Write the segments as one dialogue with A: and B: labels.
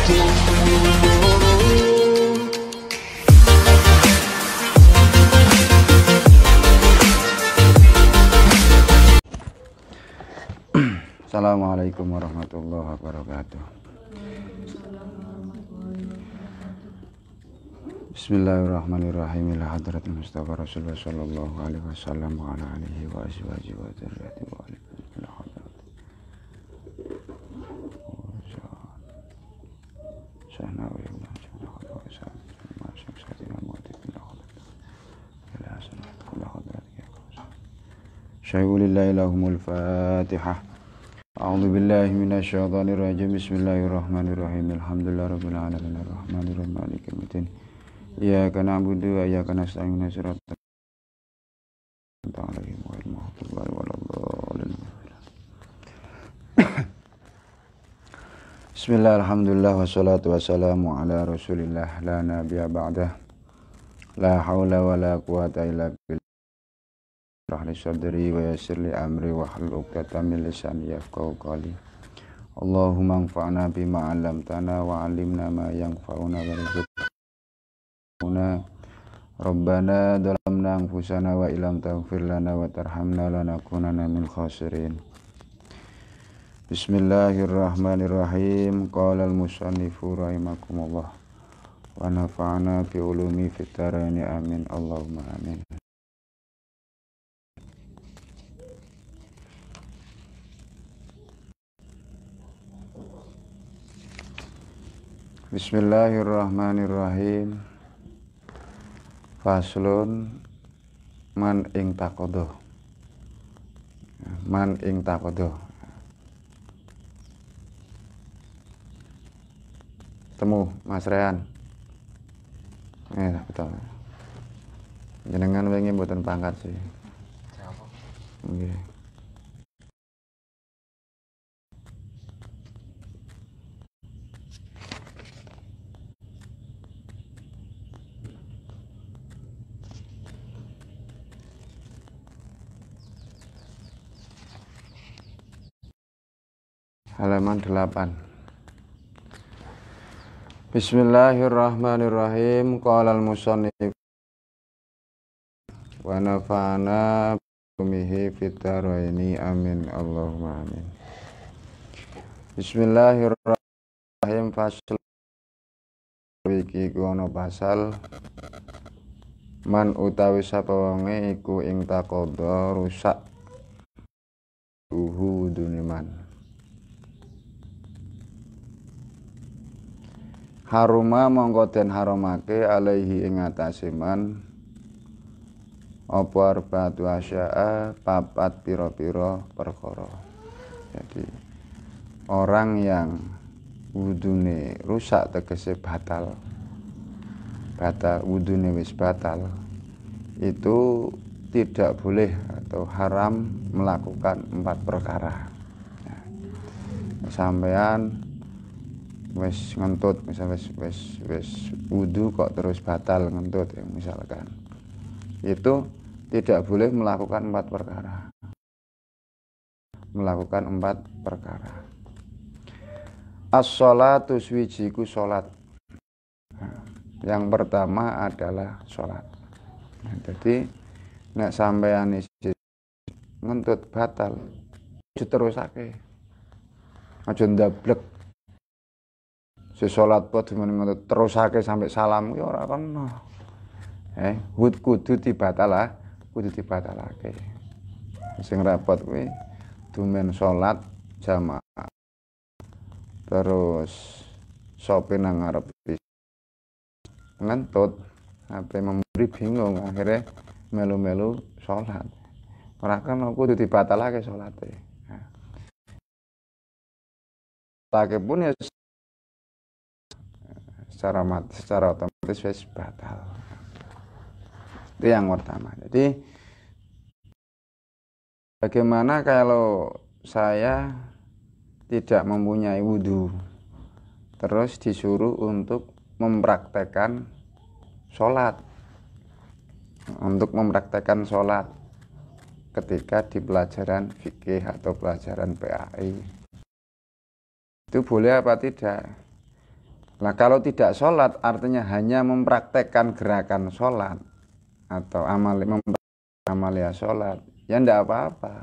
A: Assalamualaikum warahmatullahi wabarakatuh. Bismillahirrahmanirrahim. Ila hadratil Mustafa Rasulullah sallallahu alaihi wasallam wa ala alihi wa azwajihi wa dzurriyyatihi wa ila hadrat. Syai'ulillahi lahumul Fatihah. A'udzu billahi minasy syaithanir rajim. Bismillahirrahmanirrahim. Alhamdulillahirabbil alamin arrahmanir rahim maliki yaumiddin. Iyyaka na'budu wa iyyaka nasta'in ihdinas siratal mustaqim. Bismillah, alhamdulillah, wassalatu wassalamu ala rasulillah, la nabiyya ba'dah, la hawla wa la quwata illa billah. Rahli sadri wa yassir li amri wa hlul 'uqdatam min lisani yafqahu qawli. Allahumma anfa'na bima 'allamtana wa 'allimna ma yanfa'una warzuqna. Rabbana dhalamna anfusana wa illam taghfir lana wa tarhamna lanakunanna min khasirin. Bismillahirrahmanirrahim. Qala al-musannifu rahimakumullah wa nafa'ana bi ulumi fid dharain amin Allahumma amin. Bismillahirrahmanirrahim. Faslun man ing taqadha. Man ing taqadha. Temu Mas Rehan. Betul. Jenengan wingi mboten pangkat sih. Nggih. Halaman 8. Bismillahirrahmanirrahim. Qala al-musannif wa nafa'ana bihi fid dharaini amin Allahumma amin. Bismillahirrahmanirrahim. Fasal iki ana pasal man utawi sapa wonge iku ing taqadha rusak duniman. Haruma mongko den haramake alaihi ing atase man apa arba'atu asya'a papat pira-pira perkara. Jadi orang yang wudune rusak tegese batal wudune wis batal, itu tidak boleh atau haram melakukan 4 perkara. Sampean wis ngentut, misalnya wis wudu kok terus batal ngentut ya, misalkan itu tidak boleh melakukan 4 perkara. Melakukan 4 perkara. As-sholatu swijiku sholat. Yang pertama adalah sholat. Jadi nek sampeyan ngentut batal diterusake, aja ndablek. Sholat pot ngentut terusake sampai salam ya ora kena. Kudu dibatalake. Sing repot kuwi dumen sholat jamaah terus sope nang ngarep ngentut sampai memberi bingung, akhirnya melu-melu sholat. Ora kena, kudu dibatalake sholate. Take pun ya secara otomatis wis batal. Itu yang pertama. Jadi bagaimana kalau saya tidak mempunyai wudhu terus disuruh untuk mempraktekkan sholat, ketika di pelajaran fikih atau pelajaran PAI, itu boleh apa tidak? Nah, kalau tidak sholat artinya hanya mempraktekkan gerakan sholat atau amalia sholat, ya enggak apa-apa.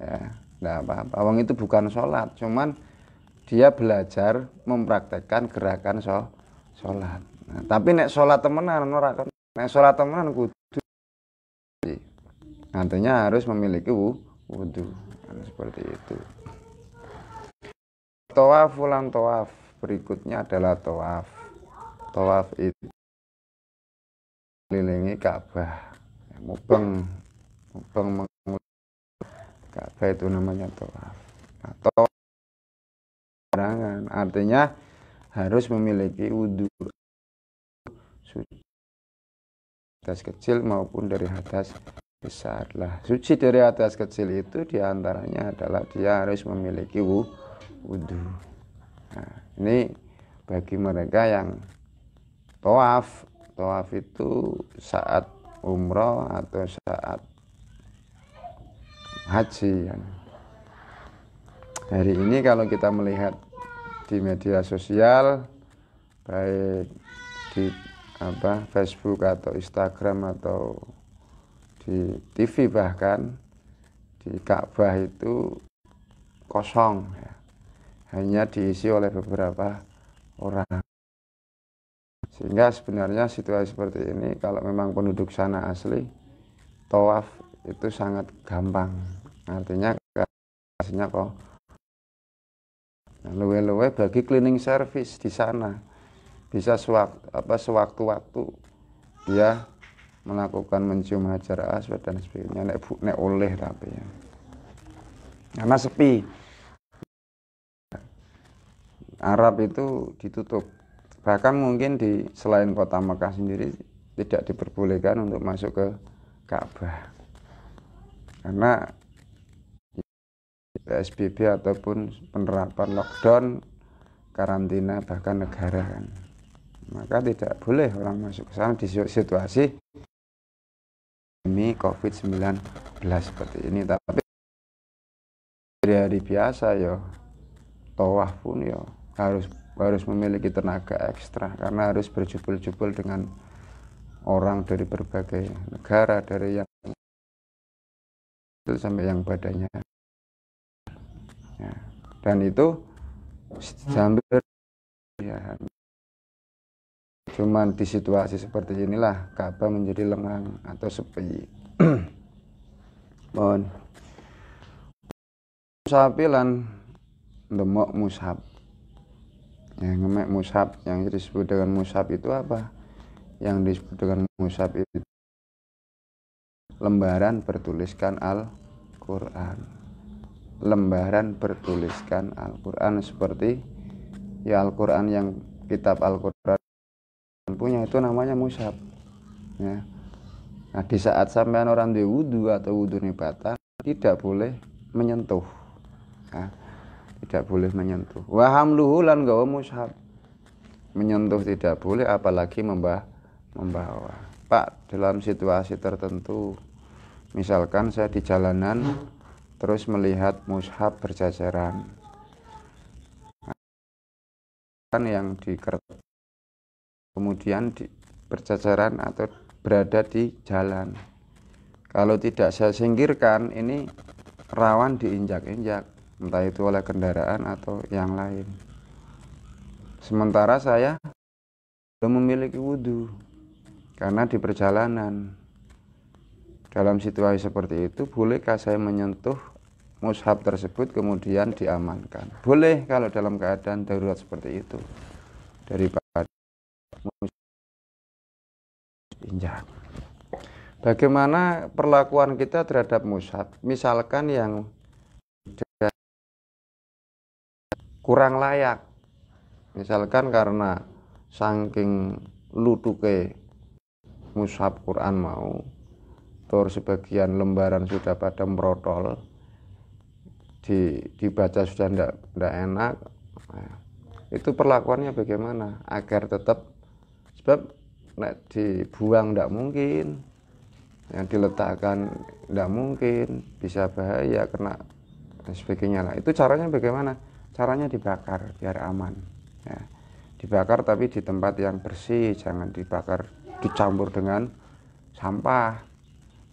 A: Ya, enggak apa-apa. Wong itu bukan sholat, cuman dia belajar mempraktekkan gerakan sholat. Nah, tapi nek sholat temenan ora kon. Nek sholat temenan kudu artinya harus memiliki wudu. Nah, seperti itu. Tawaf ulang tawaf. Berikutnya adalah tawaf. Tawaf itu kelilingi Ka'bah. Mubeng Ka'bah itu namanya tawaf. Nah, tawaf artinya harus memiliki wudu suci hadas kecil maupun dari hadas besar. Lah, suci dari hadas kecil itu diantaranya adalah dia harus memiliki wudu. Nah, ini bagi mereka yang tawaf itu saat umroh atau saat haji. Hari ini kalau kita melihat di media sosial, baik di Facebook atau Instagram atau di TV, bahkan di Ka'bah itu kosong ya. Hanya diisi oleh beberapa orang. Sehingga sebenarnya situasi seperti ini kalau memang penduduk sana asli, tawaf itu sangat gampang. Artinya kok luwe-luwe bagi cleaning service di sana bisa sewaktu-waktu dia melakukan mencium hajar aswad dan sebagainya, nek oleh tapi ya. Karena sepi. Arab itu ditutup. Bahkan mungkin selain kota Mekah sendiri tidak diperbolehkan untuk masuk ke Ka'bah. Karena PSBB ataupun penerapan lockdown, karantina bahkan negara kan. Maka tidak boleh orang masuk ke sana di situasi ini COVID-19 seperti ini. Tapi hari-hari biasa ya tawaf pun ya harus memiliki tenaga ekstra karena harus berjubel-jubel dengan orang dari berbagai negara, dari yang sampai yang badannya ya. Dan itu sambil ya, cuman di situasi seperti inilah Ka'bah menjadi lengang atau sepi. Mohon musapilan demok mushab. Yang ngemek mushab, yang disebut dengan mushab itu apa? Yang disebut dengan mushab itu lembaran bertuliskan Al-Quran. Lembaran bertuliskan Al-Quran seperti ya Al-Quran yang kitab Al-Quran punya itu namanya mushab ya. Nah, di saat sampean orang di wudu atau wudu batal tidak boleh menyentuh ya. Tidak boleh menyentuh. Wa hamluhu lan gawa mushab. Menyentuh tidak boleh apalagi membawa. Pak, dalam situasi tertentu misalkan saya di jalanan terus melihat mushab berjajaran kan yang di kertas kemudian berjajaran atau berada di jalan. Kalau tidak saya singkirkan, ini rawan diinjak-injak, entah itu oleh kendaraan atau yang lain. Sementara saya belum memiliki wudu karena di perjalanan. Dalam situasi seperti itu, bolehkah saya menyentuh mushab tersebut kemudian diamankan? Boleh kalau dalam keadaan darurat seperti itu, daripada injak. Bagaimana perlakuan kita terhadap mushab? Misalkan yang kurang layak, misalkan karena saking lutuke mushab Quran mau, terus sebagian lembaran sudah pada merotol, dibaca sudah tidak enak. Nah, itu perlakuannya bagaimana agar tetap, sebab dibuang tidak mungkin, yang diletakkan tidak mungkin, bisa bahaya kena dan sebagainya lah. Itu caranya bagaimana? Caranya dibakar biar aman ya. Dibakar tapi di tempat yang bersih, jangan dibakar dicampur dengan sampah.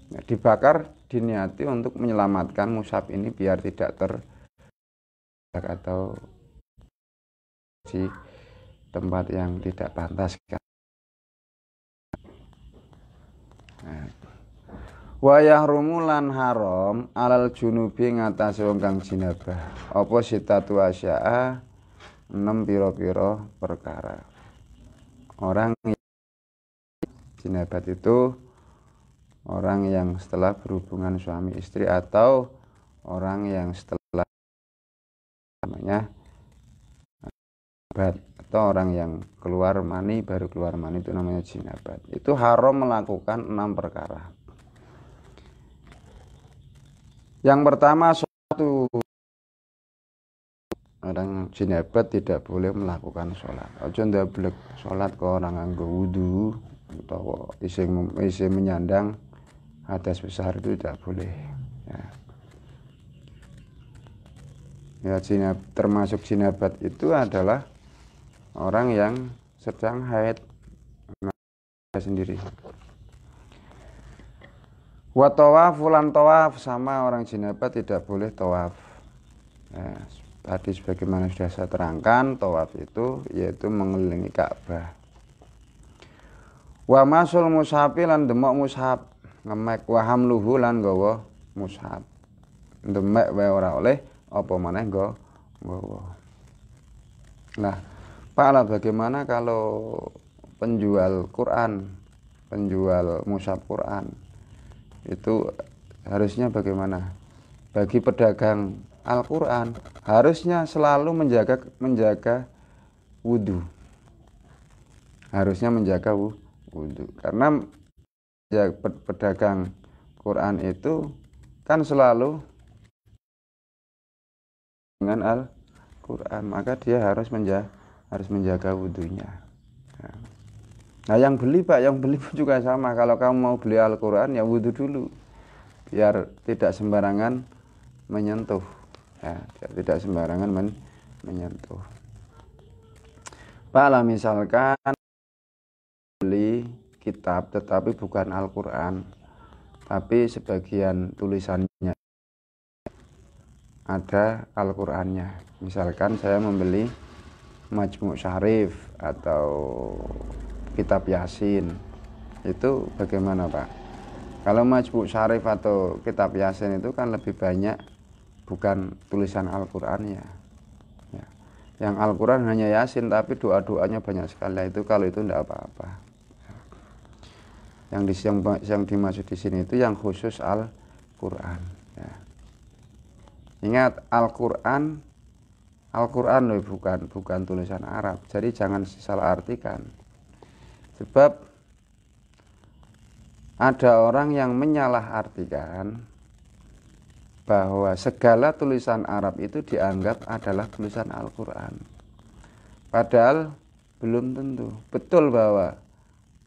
A: Nah, dibakar diniati untuk menyelamatkan mushaf ini biar tidak atau di tempat yang tidak pantas. Nah. Wa yahrumu lan haram alal junubi ngatasi wong kang jinabah apa sitatu asya'a 6 pira-pira perkara. Orang jinabat itu orang yang setelah berhubungan suami istri atau orang yang setelah namanya atau orang yang keluar mani, baru keluar mani itu namanya jinabat. Itu haram melakukan 6 perkara. Yang pertama, suatu orang jinabat tidak boleh melakukan sholat. Ojo ndablek sholat ke orang nganggo wudu atau isi menyandang hadas besar, itu tidak boleh. Ya, termasuk jinabat itu adalah orang yang sedang haid sendiri. Wa tawaf ulan tawaf, sama orang jinabat tidak boleh tawaf. Ya, tadi sebagaimana sudah saya terangkan, tawaf itu yaitu mengelilingi Ka'bah. Wa masul mushafi lan demok mushaf, ngemek wa hamluhu lan gawa mushaf. Demek wae ora oleh, apa maneh gawa. Nah, Pak, bagaimana kalau penjual Quran, penjual mushaf Quran? Itu harusnya bagaimana? Bagi pedagang Al-Quran harusnya selalu menjaga wudhu. Harusnya menjaga wudhu. Karena pedagang Quran itu kan selalu dengan Al-Quran, maka dia harus menjaga wudhunya. Nah, yang beli Pak, yang beli pun juga sama. Kalau kamu mau beli Al-Quran, ya wudhu dulu, biar tidak sembarangan menyentuh. Ya, tidak sembarangan menyentuh. Pak, lah misalkan beli kitab tetapi bukan Al-Quran, tapi sebagian tulisannya ada Al-Qurannya. Misalkan saya membeli Majmu' Syarif atau kitab Yasin, itu bagaimana Pak? Kalau Majmu' Syarif atau kitab Yasin itu kan lebih banyak bukan tulisan Al-Qurannya. Ya. Yang Al-Quran hanya Yasin, tapi doa-doanya banyak sekali. Itu kalau itu tidak apa-apa. Yang dimaksud di sini itu yang khusus Al-Quran. Ya. Ingat, Al-Quran loh, bukan tulisan Arab. Jadi jangan salah artikan. Sebab ada orang yang menyalahartikan bahwa segala tulisan Arab itu dianggap adalah tulisan Al-Quran. Padahal belum tentu. Betul bahwa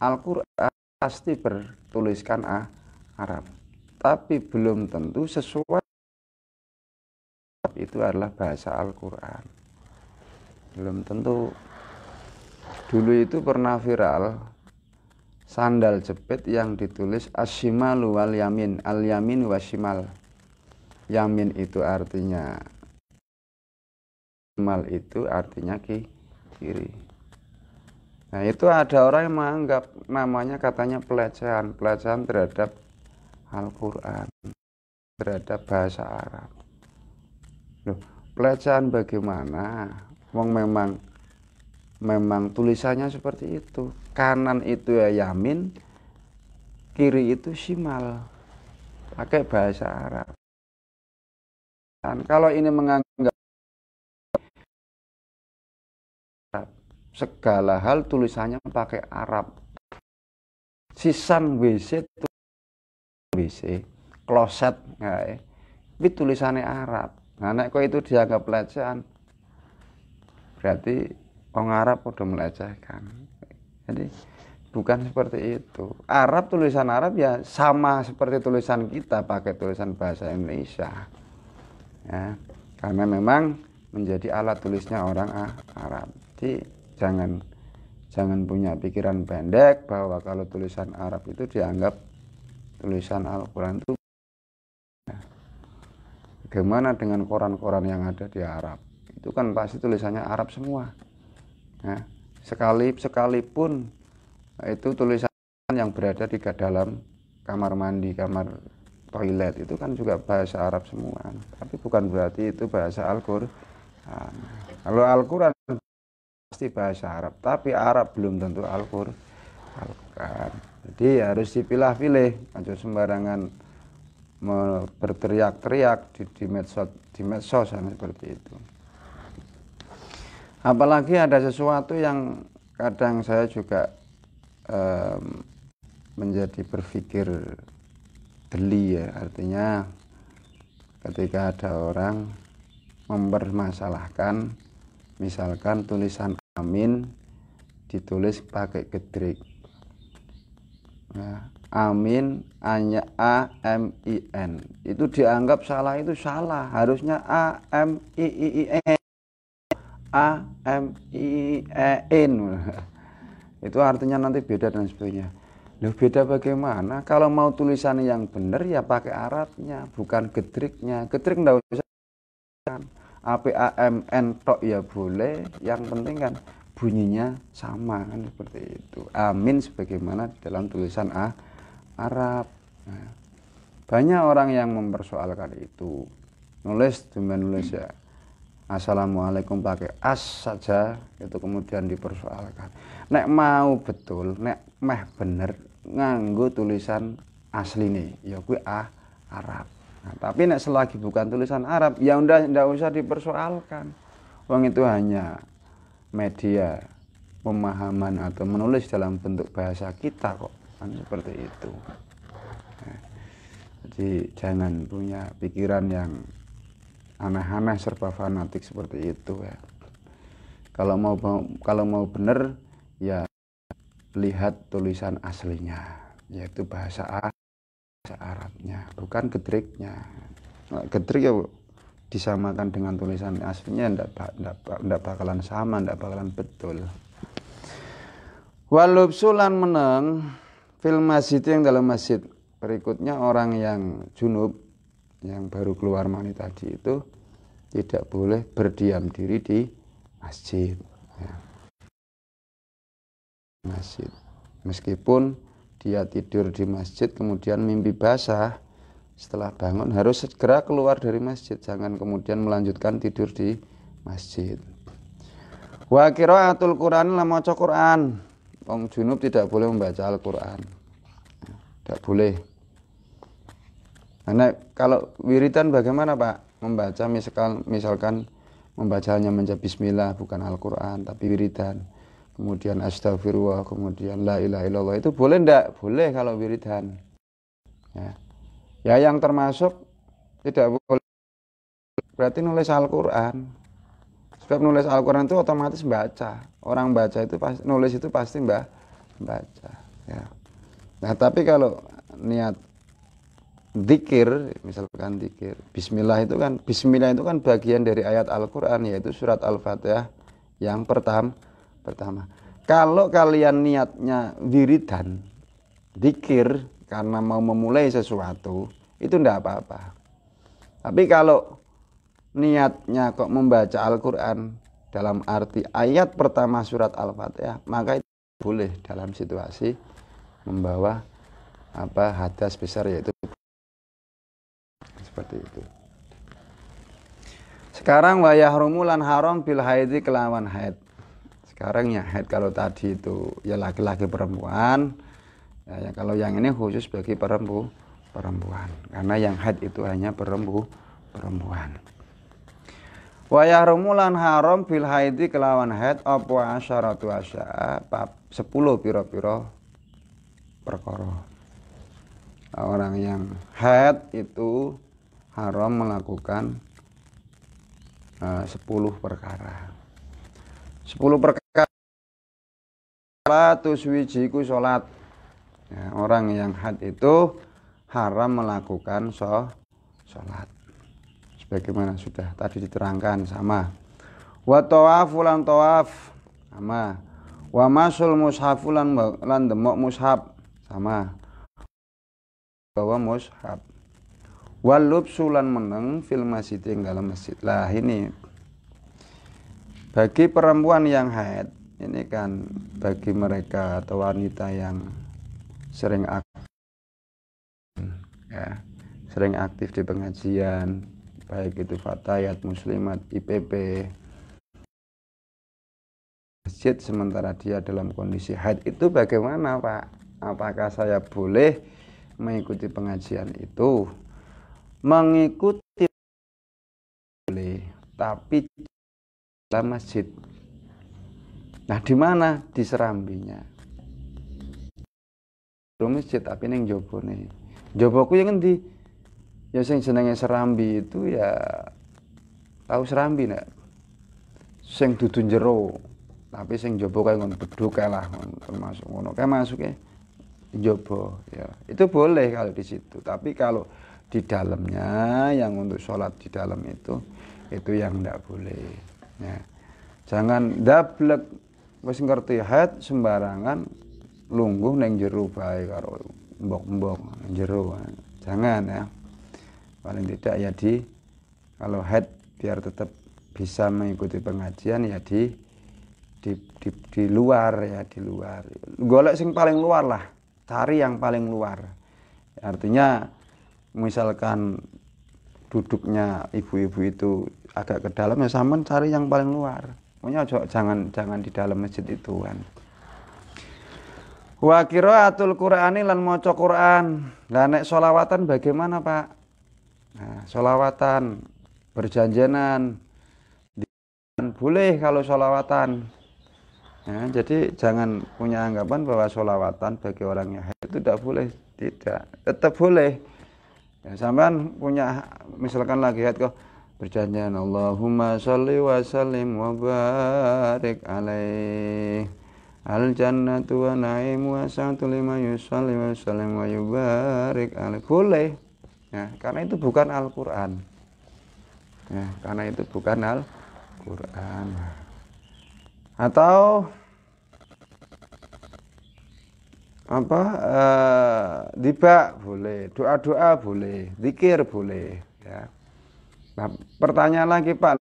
A: Al-Quran pasti bertuliskan Arab, tapi belum tentu sesuai itu adalah bahasa Al-Quran. Belum tentu. Dulu itu pernah viral sandal jepit yang ditulis asyimalu wal yamin, al yamin wasyimal. Yamin itu artinya, shimal itu artinya kiri. Nah, itu ada orang yang menganggap namanya katanya pelecehan terhadap Al-Quran, terhadap bahasa Arab. Loh, pelecehan bagaimana? Wong memang tulisannya seperti itu. Kanan itu ya yamin, kiri itu shimal, pakai bahasa Arab. Dan kalau ini menganggap segala hal tulisannya pakai Arab, sisan WC itu WC, kloset nggak, tapi tulisannya Arab. Nah, nek kok itu dianggap pelecehan, berarti orang Arab udah melecehkan. Jadi bukan seperti itu. Arab, tulisan Arab ya sama seperti tulisan kita, pakai tulisan bahasa Indonesia. Ya, karena memang menjadi alat tulisnya orang Arab. Jadi jangan punya pikiran pendek bahwa kalau tulisan Arab itu dianggap tulisan Al-Quran itu. Bagaimana dengan koran-koran yang ada di Arab? Itu kan pasti tulisannya Arab semua. Nah, sekalipun itu tulisan yang berada di dalam kamar mandi, kamar toilet, itu kan juga bahasa Arab semua. Tapi bukan berarti itu bahasa Al-Quran. Kalau Al-Quran pasti bahasa Arab, tapi Arab belum tentu Al-Quran. Jadi harus dipilah-pilih, aja sembarangan berteriak-teriak di medsos seperti itu. Apalagi ada sesuatu yang kadang saya juga menjadi berpikir geli, ya, artinya ketika ada orang mempermasalahkan misalkan tulisan amin ditulis pakai gedrik. Nah, amin hanya AMIN itu dianggap salah, itu salah, harusnya AMIIN. Itu artinya nanti beda dan sebagainya. Loh, beda bagaimana? Kalau mau tulisan yang benar ya pakai Arabnya, bukan gedriknya. Gedrik enggak usah. APAMN tok ya boleh, yang penting kan bunyinya sama, kan seperti itu. Amin sebagaimana dalam tulisan Arab. Nah, banyak orang yang mempersoalkan itu. Nulis ya Assalamualaikum pakai as saja, itu kemudian dipersoalkan. Nek mau betul, nek meh bener nganggo tulisan asli nih, ya kuwi Arab. Nah, tapi nek selagi bukan tulisan Arab, ya ndak usah dipersoalkan. Wong itu hanya media pemahaman atau menulis dalam bentuk bahasa kita kok, kan seperti itu. Nah, jadi jangan punya pikiran yang aneh-aneh serba fanatik seperti itu, ya. Kalau mau benar ya lihat tulisan aslinya, yaitu bahasa Arabnya, bukan gedriknya. Nah, gedrik ya disamakan dengan tulisan aslinya ndak bakalan sama, ndak bakalan betul. Walubsulan meneng fil masjid, yang dalam masjid. Berikutnya orang yang junub, yang baru keluar mani tadi, itu tidak boleh berdiam diri di masjid, ya. Masjid, meskipun dia tidur di masjid kemudian mimpi basah, setelah bangun harus segera keluar dari masjid, jangan kemudian melanjutkan tidur di masjid. Wa qiraatul Qur'an, la maca Qur'an. Wong junub tidak boleh membaca Al-Qur'an, tidak boleh. Karena kalau wiridan bagaimana Pak? Membaca misalkan membacanya menjadi bismillah, bukan Al-Quran tapi wiridan. Kemudian astagfirullah, kemudian la ilaha illallah, itu boleh enggak? Boleh kalau wiridan. Ya yang termasuk tidak boleh berarti nulis Al-Quran. Sebab nulis Al-Quran itu otomatis baca. Orang baca itu pasti, nulis itu pasti baca, ya. Nah, tapi kalau niat zikir, misalkan zikir bismillah itu kan bagian dari ayat Al-Quran, yaitu surat Al-Fatihah yang pertama. Kalau kalian niatnya wiridan, zikir karena mau memulai sesuatu, itu enggak apa-apa. Tapi kalau niatnya kok membaca Al-Quran dalam arti ayat pertama surat Al-Fatihah, maka itu boleh dalam situasi membawa hadas besar, yaitu seperti itu. Sekarang wa yahrumu lan haram bil haidzi kelawan haid. Sekarang ya haid, kalau tadi itu ya laki-laki perempuan, ya kalau yang ini khusus bagi perempuan, karena yang haid itu hanya perempuan. Wa yahrumu lan haram bil haidzi kelawan haid apa asyaratu asya, 10 pira-pira perkara. Orang yang haid itu haram melakukan 10 perkara. 10 perkara tuswijiku sholat. Ya, orang yang haid itu haram melakukan sholat. Sebagaimana sudah tadi diterangkan sama. Wa tawaf ulan tawaf. sama. Wa masul mushafu lan demok mushaf sama. Bawa mushaf. Wal lubsu lan meneng fil masjid ing dalam masjid. Lah ini bagi perempuan yang haid, ini kan bagi mereka atau wanita yang sering aktif, ya, sering aktif di pengajian, baik itu fatayat, muslimat, IPP, masjid sementara dia dalam kondisi haid, itu bagaimana Pak? Apakah saya boleh mengikuti pengajian itu? Mengikuti boleh, tapi dalam masjid. Nah, di mana? Di serambinya. Masjid tapi ning jobone. Joboku yang ngendi? Ya sing jenenge serambi itu ya tahu serambi nek. Sing dudu jero. Tapi sing jobo kae ngono beduk lah termasuk ngono. Kae masuke jobo ya. Itu boleh kalau di situ. Tapi kalau di dalamnya yang untuk sholat di dalam itu yang enggak boleh. Ya. Jangan dablek wis ngerti haid sembarangan lungguh neng jero bae karo mbok-mbok jero. Jangan ya. Paling tidak ya kalau haid biar tetap bisa mengikuti pengajian ya di luar ya, di luar. Golek sing paling luar lah. Cari yang paling luar. Artinya misalkan duduknya ibu-ibu itu agak ke dalam ya sampean cari yang paling luar. Pokoknya jangan di dalam masjid itu kan. Wa qiraatul Qur'ani lan maca Qur'an. Lah nek sholawatan bagaimana, Pak? Nah, sholawatan berjanjian boleh kalau sholawatan. Nah, jadi jangan punya anggapan bahwa sholawatan bagi orang yang haid itu tidak boleh. Tidak, tetap boleh. Ya, sampean punya misalkan lagi haid kok berjanjian Allahumma sholli wa sallim wa barik alaih al jannatu wa na'imu wa sa'atu lima yusalli wa sallim wa yubarik alaih. Boleh ya, karena itu bukan Al-Quran ya, karena itu bukan Al-Quran. Atau tiba boleh, doa-doa boleh, zikir boleh ya. Nah, pertanyaan lagi Pak,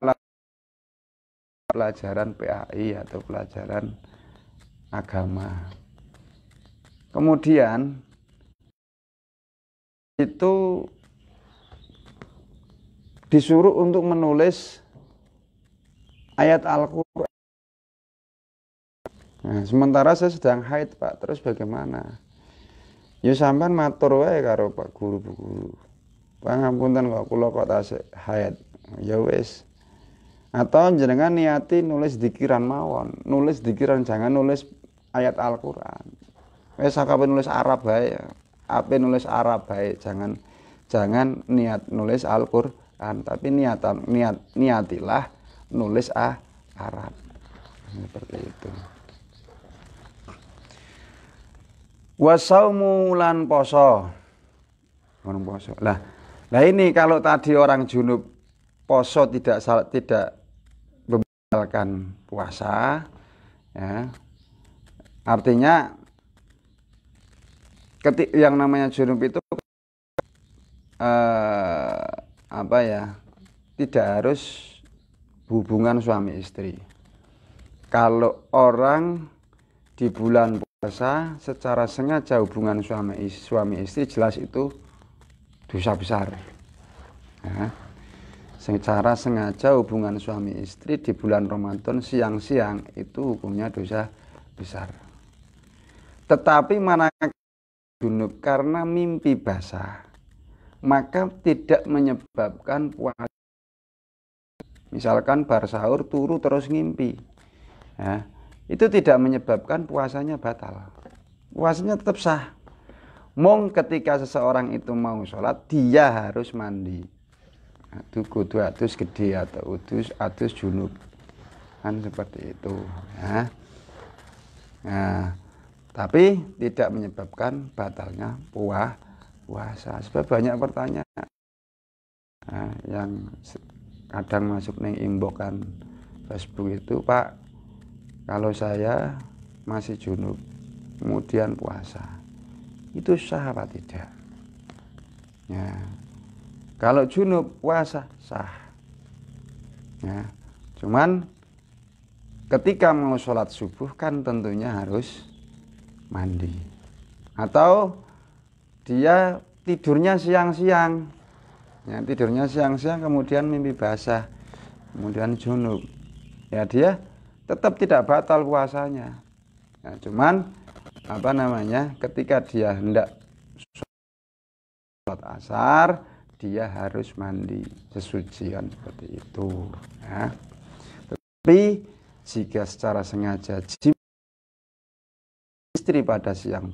A: pelajaran PAI atau pelajaran agama. Kemudian itu disuruh untuk menulis ayat Al-Quran. Nah, sementara saya sedang haid Pak, terus bagaimana? Ya sampean matur wae karo Pak Guru Bu Guru. Pangapunten kok kula kok tasik haid. Ya wis. Atau jenengan niati nulis dikiran mawon, nulis dikiran jangan nulis ayat Al-Qur'an. Wis sakape nulis Arab bae. Ape nulis Arab bae, jangan niat nulis Al-Qur'an, tapi niatilah nulis Arab. Seperti itu. Wasaumu lan poso. Orang poso. Lah ini kalau tadi orang junub poso tidak membatalkan puasa ya. Artinya yang namanya junub itu tidak harus hubungan suami istri. Kalau orang di bulan puasa secara sengaja hubungan suami istri jelas itu dosa besar ya. Secara sengaja hubungan suami istri di bulan Ramadan siang-siang itu hukumnya dosa besar. Tetapi manakala junub karena mimpi basah maka tidak menyebabkan puasa. Misalkan bar sahur turu terus ngimpi ya, itu tidak menyebabkan puasanya batal. Puasanya tetap sah. Mong ketika seseorang itu mau sholat dia harus mandi. Itu kudu adus gede atau adus junub. Kan seperti itu ya. Nah, tapi tidak menyebabkan batalnya puasa. Sebab banyak pertanyaan yang kadang masuk ning imbokan Facebook itu, Pak, Kalau saya masih junub kemudian puasa, itu sah apa tidak? Ya. Kalau junub puasa sah. Ya. Cuman ketika mau sholat subuh kan tentunya harus mandi. Atau dia tidurnya siang-siang. Ya, tidurnya siang-siang kemudian mimpi basah, kemudian junub. Ya dia tetap tidak batal puasanya. Ya, cuman ketika dia hendak sholat asar, dia harus mandi sesucian seperti itu. Ya. Tapi jika secara sengaja istri pada siang,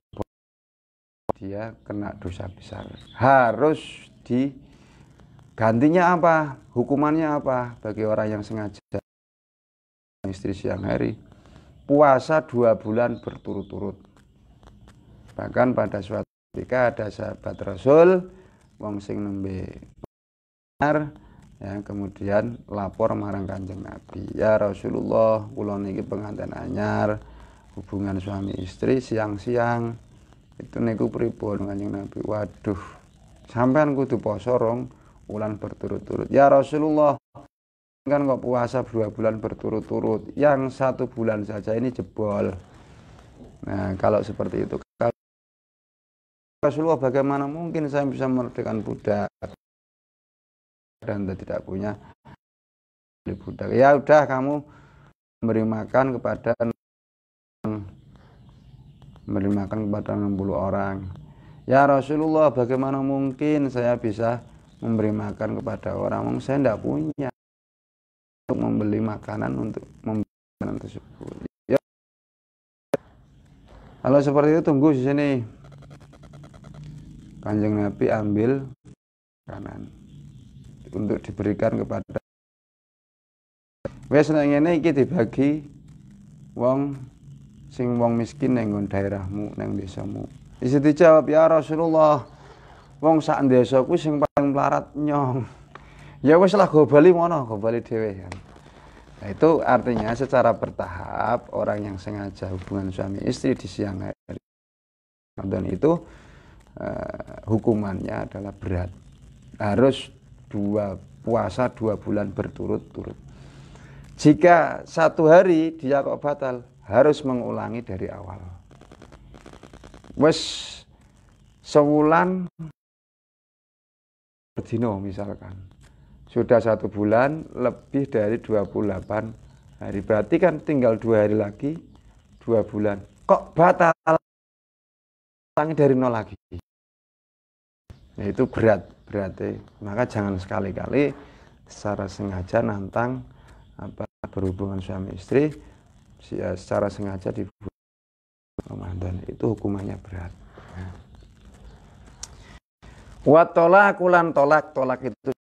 A: dia kena dosa besar. Harus digantinya apa? Hukumannya apa? Bagi orang yang sengaja istri siang hari, puasa 2 bulan berturut-turut. Bahkan pada suatu ketika ada sahabat Rasul wong sing nembe benar, ya, kemudian lapor marang Kanjeng Nabi, ya Rasulullah, kula niki pengantin anyar, hubungan suami istri siang-siang itu niku pripun? Kanjeng Nabi, waduh, sampean kudu poso 2 bulan berturut-turut. Ya Rasulullah, kan kok puasa 2 bulan berturut-turut, yang 1 bulan saja ini jebol. Nah, kalau seperti itu, Rasulullah, bagaimana mungkin saya bisa memerdekakan budak dan tidak punya budak? Ya udah, kamu memberi makan kepada 60 orang. Ya Rasulullah, bagaimana mungkin saya bisa memberi makan kepada orang? Saya tidak punya untuk membeli makanan untuk membeli makanan tersebut. Ya. Kalau seperti itu tunggu di sini. Kanjeng Nabi ambil kanan untuk diberikan kepada wes nek ngene iki dibagi wong sing wong miskin nang daerahmu, nang desamu. Isi dijawab, ya Rasulullah, wong sak desa kuwi sing paling melarat nyong. Ya wis lah, go bali mono, go bali dhewe. Nah, itu artinya secara bertahap orang yang sengaja hubungan suami istri di siang hari Ramadan itu hukumannya adalah berat, harus puasa 2 bulan berturut-turut. Jika 1 hari dia kok batal, harus mengulangi dari awal. Wes sewulan berdino misalkan, sudah 1 bulan lebih dari 28 hari, berarti kan tinggal 2 hari lagi 2 bulan, kok batal dari 0 lagi. Nah, itu berarti. Maka jangan sekali-kali secara sengaja nantang berhubungan suami istri secara sengaja di bulan Ramadan, itu hukumannya berat. Wa tolakulan tolak itu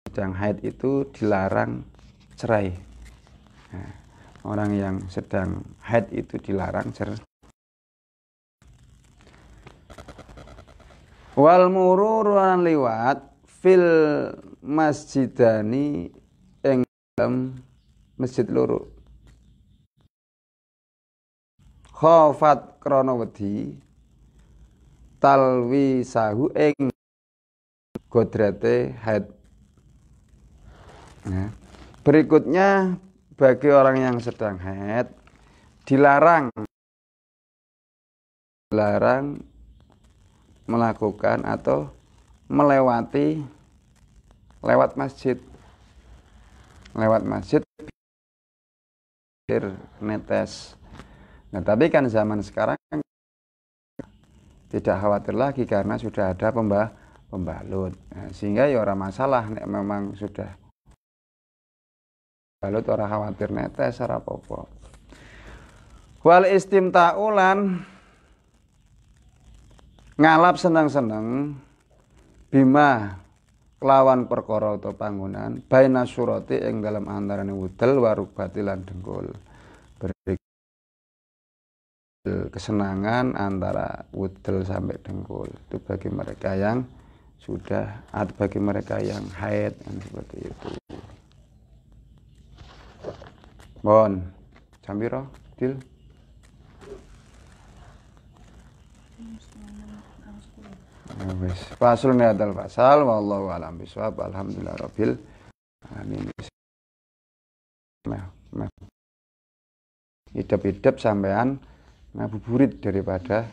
A: sedang haid itu dilarang cerai. Nah, orang yang sedang haid itu dilarang cerai. Wal mururuan liwat fil masjidani ing dalam masjid loro. Khafat krana wedi talwi sahu ing godrete haid. Nah, berikutnya bagi orang yang sedang haid dilarang melakukan atau melewati lewat masjid netes. Nah, tapi kan zaman sekarang tidak khawatir lagi karena sudah ada pembalut. Nah, sehingga ya orang masalah nek memang sudah balut, orang khawatir netes ora apa-apa. Wal istimta'ulan ngalap seneng-seneng bima kelawan perkara atau panggonan baina surati ing dalam antarane wudel warubati lan dengkul. Kesenangan antara wudel sampai dengkul itu bagi mereka yang sudah atau bagi mereka yang haid, seperti itu. Bon. Jam piro, Dil? Ya wis. Faslun hadal fasal wallahu a'lam bishawab. Alhamdulillah rabbil alamin. Hidup-hidup sampean ngabuburit daripada